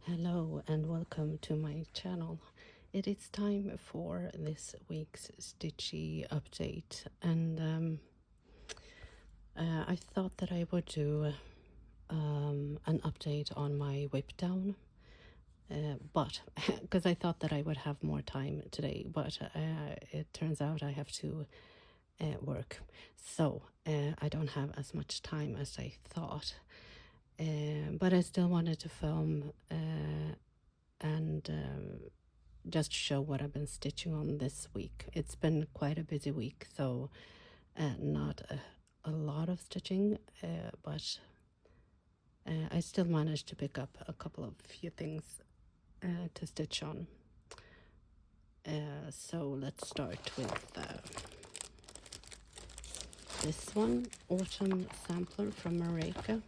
Hello and welcome to my channel. It is time for this week's stitchy update, and I thought that I would do an update on my whip down, but because I thought that I would have more time today, but it turns out I have to work, so I don't have as much time as I thought. But I still wanted to film and just show what I've been stitching on this week. It's been quite a busy week, so not a lot of stitching, but I still managed to pick up a couple of few things to stitch on. So let's start with this one, Autumn Sampler from Mareka.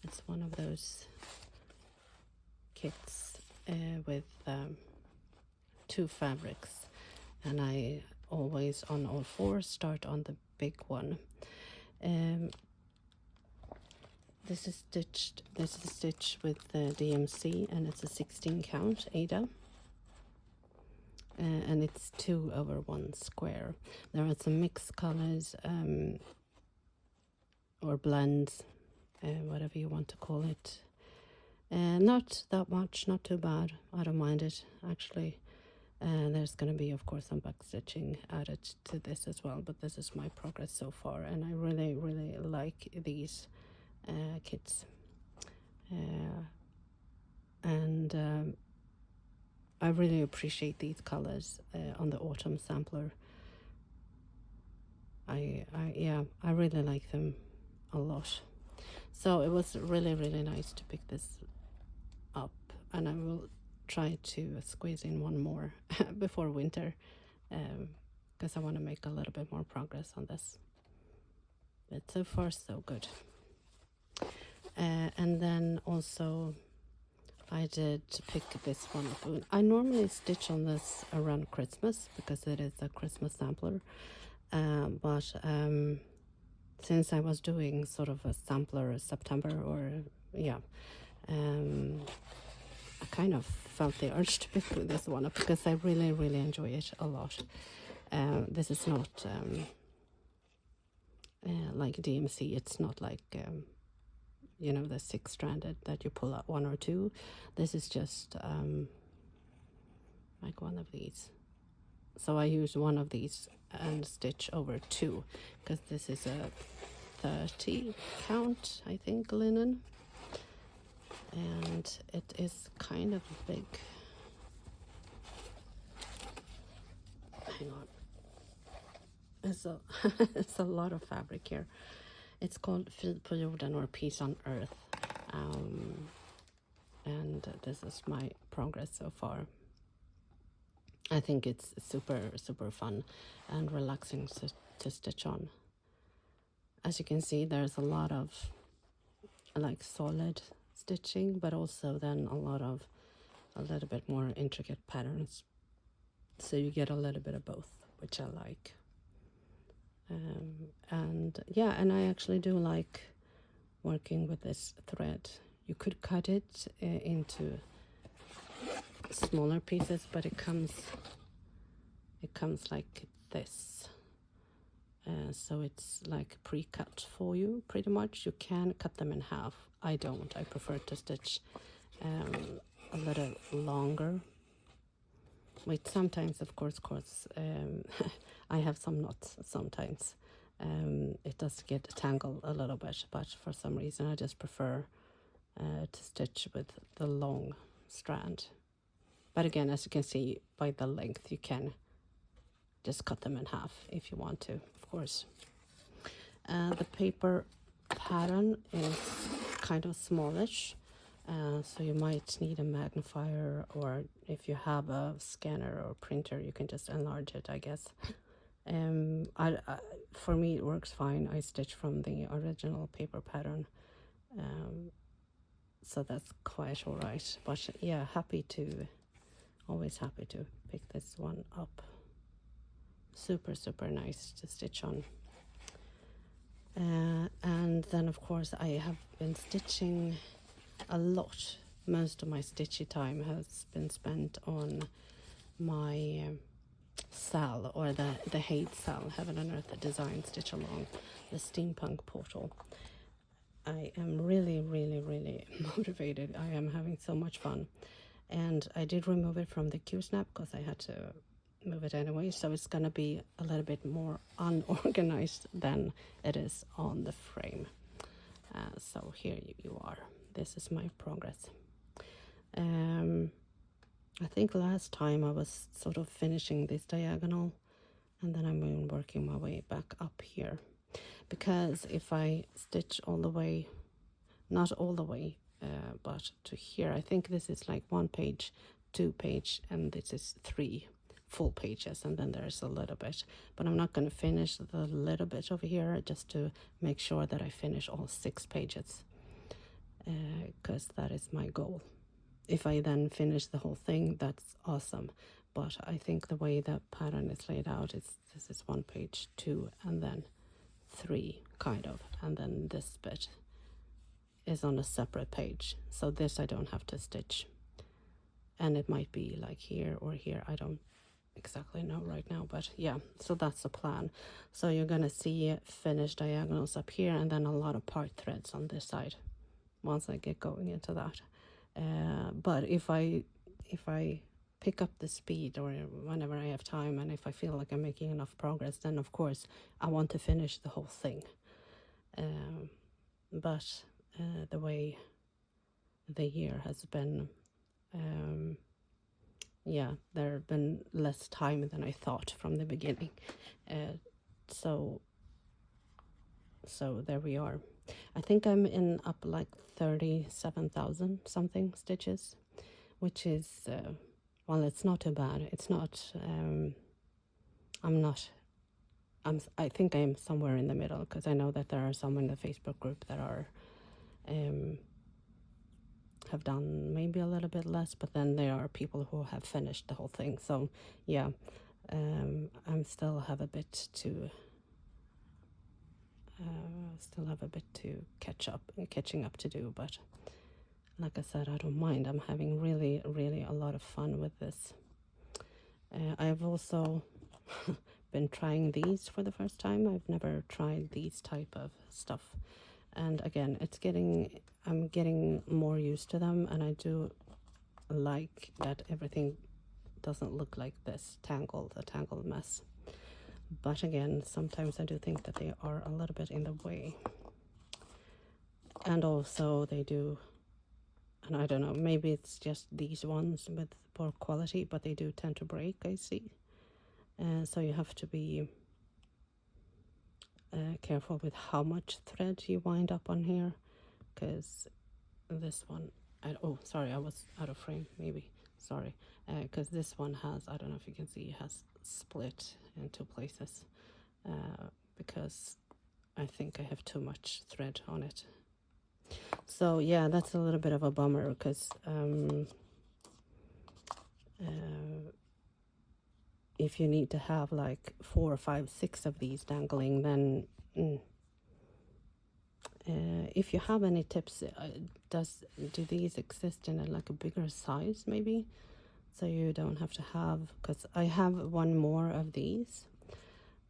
It's one of those kits with 2 fabrics, and I always on all 4 start on the big one. This is stitched with the DMC, and it's a 16 count Ada, and it's 2/1 square. There are some mixed colors or blends, whatever you want to call it. Not that much, not too bad. I don't mind it, actually. There's going to be, of course, some back stitching added to this as well, but this is my progress so far, and I really, really like these kits. And I really appreciate these colors on the Autumn Sampler. I really like them a lot. So it was really, really nice to pick this up, and I will try to squeeze in one more before winter, because I want to make a little bit more progress on this. But so far so good. And then also I did pick this one up. I normally stitch on this around Christmas because it is a Christmas sampler, but since I was doing sort of a sampler September, or I kind of felt the urge to pick this one up because I really, really enjoy it a lot. This is not like DMC. It's not like you know, the 6-stranded that you pull out 1 or 2. This is just like one of these. So I use one of these and stitch over 2, because this is a 30 count, I think, linen, and it is kind of big. Hang on, it's a lot of fabric here. It's called Frid på jorden, or Peace on Earth, and this is my progress so far. I think it's super, super fun and relaxing to stitch on. As you can see, there's a lot of like solid stitching, but also then a little bit more intricate patterns. So you get a little bit of both, which I like. And I actually do like working with this thread. You could cut it into smaller pieces, but it comes like this, so it's like pre-cut for you pretty much. You can cut them in half. I don't. I prefer to stitch a little longer. Wait, sometimes of course I have some knots sometimes. It does get tangled a little bit, but for some reason I just prefer to stitch with the long strand. But again, as you can see by the length, you can just cut them in half if you want to, of course. The paper pattern is kind of smallish, so you might need a magnifier, or if you have a scanner or printer, you can just enlarge it, I guess. For me, it works fine. I stitch from the original paper pattern, so that's quite all right. But yeah, always happy to pick this one up. Super, super nice to stitch on. And then of course I have been stitching a lot most of my stitchy time has been spent on my SAL, or the Hate SAL, Heaven and Earth Design Stitch Along, the steampunk portal. I am really, really, really motivated. I am having so much fun. And I did remove it from the Q-snap because I had to move it anyway. So it's going to be a little bit more unorganized than it is on the frame. So here you are. This is my progress. I think last time I was sort of finishing this diagonal, and then I'm been working my way back up here. Because if I stitch all the way, not all the way, but to here, I think this is like 1 page, 2 page, and this is 3 full pages, and then there's a little bit. But I'm not going to finish the little bit over here, just to make sure that I finish all 6 pages, because that is my goal. If I then finish the whole thing, that's awesome. But I think the way the pattern is laid out is this is 1 page, 2, and then 3, kind of, and then this bit is on a separate page. So this I don't have to stitch, and it might be like here or here. I don't exactly know right now, but yeah, so that's the plan. So you're gonna see finished diagonals up here, and then a lot of part threads on this side once I get going into that. But if I pick up the speed, or whenever I have time, and if I feel like I'm making enough progress, then of course I want to finish the whole thing. But the way the year has been, yeah, there have been less time than I thought from the beginning. So there we are. I think I'm in up like 37,000 something stitches, which is, well, it's not too bad. It's not, I think I'm somewhere in the middle, because I know that there are some in the Facebook group that are, have done maybe a little bit less, but then there are people who have finished the whole thing. So yeah, I'm still have a bit to catching up to do, but like I said, I don't mind. I'm having really, really a lot of fun with this. I've also been trying these for the first time. I've never tried these type of stuff, and again, I'm getting more used to them, and I do like that everything doesn't look like this a tangled mess. But again, sometimes I do think that they are a little bit in the way. And also they do, and I don't know, maybe it's just these ones with poor quality, but they do tend to break, I see. So you have to be careful with how much thread you wind up on here, because this one, oh sorry, I was out of frame, maybe, sorry, because this one has, I don't know if you can see, it has split in 2 places, because I think I have too much thread on it. So yeah, that's a little bit of a bummer, because if you need to have like 4, 5, 6 of these dangling, then if you have any tips, do these exist in like a bigger size maybe, so you don't have to have, because I have one more of these,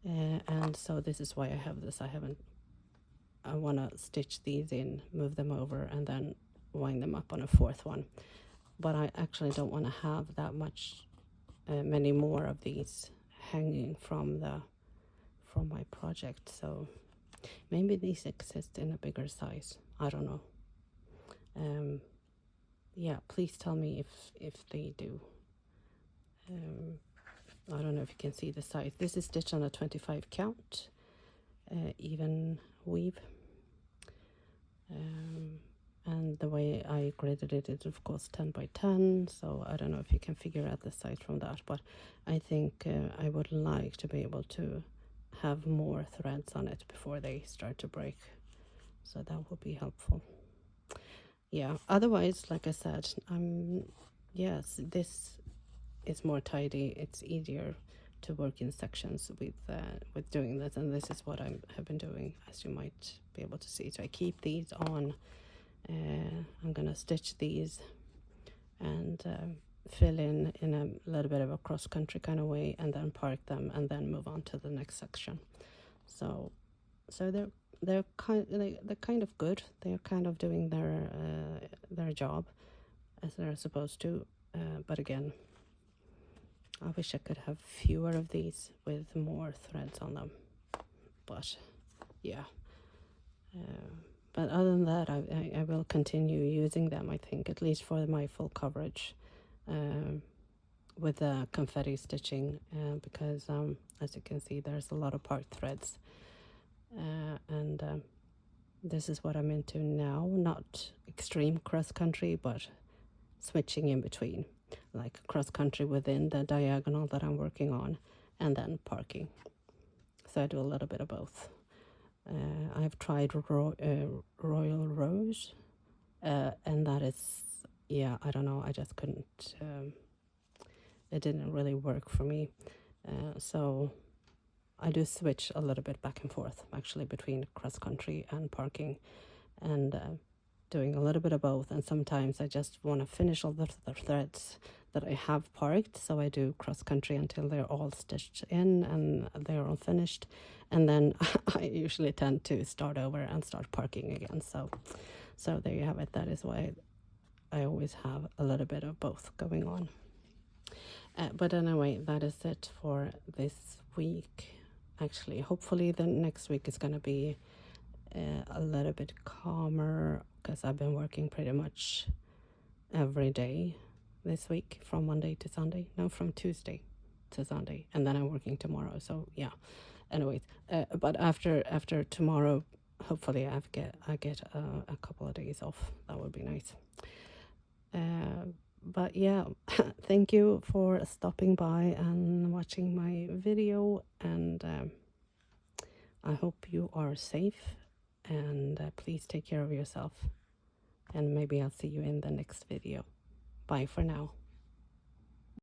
and so this is why I have this. I want to stitch these in, move them over, and then wind them up on a 4th one, but I actually don't want to have that much many more of these hanging from my project. So maybe these exist in a bigger size, I don't know. Yeah, please tell me if they do. I don't know if you can see the size. This is stitched on a 25 count, even weave, and the way I graded it is of course 10 by 10, so I don't know if you can figure out the size from that, but I think I would like to be able to have more threads on it before they start to break, so that will be helpful. Yeah, otherwise, like I said, yes, this is more tidy. It's easier to work in sections with doing this, and this is what I have been doing, as you might be able to see. So I keep these on. I'm gonna stitch these and fill in a little bit of a cross-country kind of way, and then park them and then move on to the next section. So they're kind of good. They're kind of doing their job as they're supposed to, but again, I wish I could have fewer of these with more threads on them, but yeah. But other than that, I will continue using them, I think, at least for my full coverage, with the confetti stitching, because as you can see, there's a lot of part threads, and this is what I'm into now. Not extreme cross country, but switching in between, like cross country within the diagonal that I'm working on, and then parking. So I do a little bit of both. I've tried Royal Rose, and that is, yeah, I don't know, I just couldn't, it didn't really work for me. So I do switch a little bit back and forth, actually, between cross country and parking, and doing a little bit of both. And sometimes I just want to finish all the threads that I have parked, so I do cross country until they're all stitched in and they're all finished, and then I usually tend to start over and start parking again. So there you have it. That is why I always have a little bit of both going on. But anyway, that is it for this week. Actually, hopefully the next week is going to be a little bit calmer, because I've been working pretty much every day this week, from Monday to Sunday. No, from Tuesday to Sunday, and then I'm working tomorrow. So yeah. Anyways, but after tomorrow, hopefully I get a couple of days off. That would be nice. But yeah, thank you for stopping by and watching my video, and I hope you are safe, and please take care of yourself, and maybe I'll see you in the next video. Bye for now.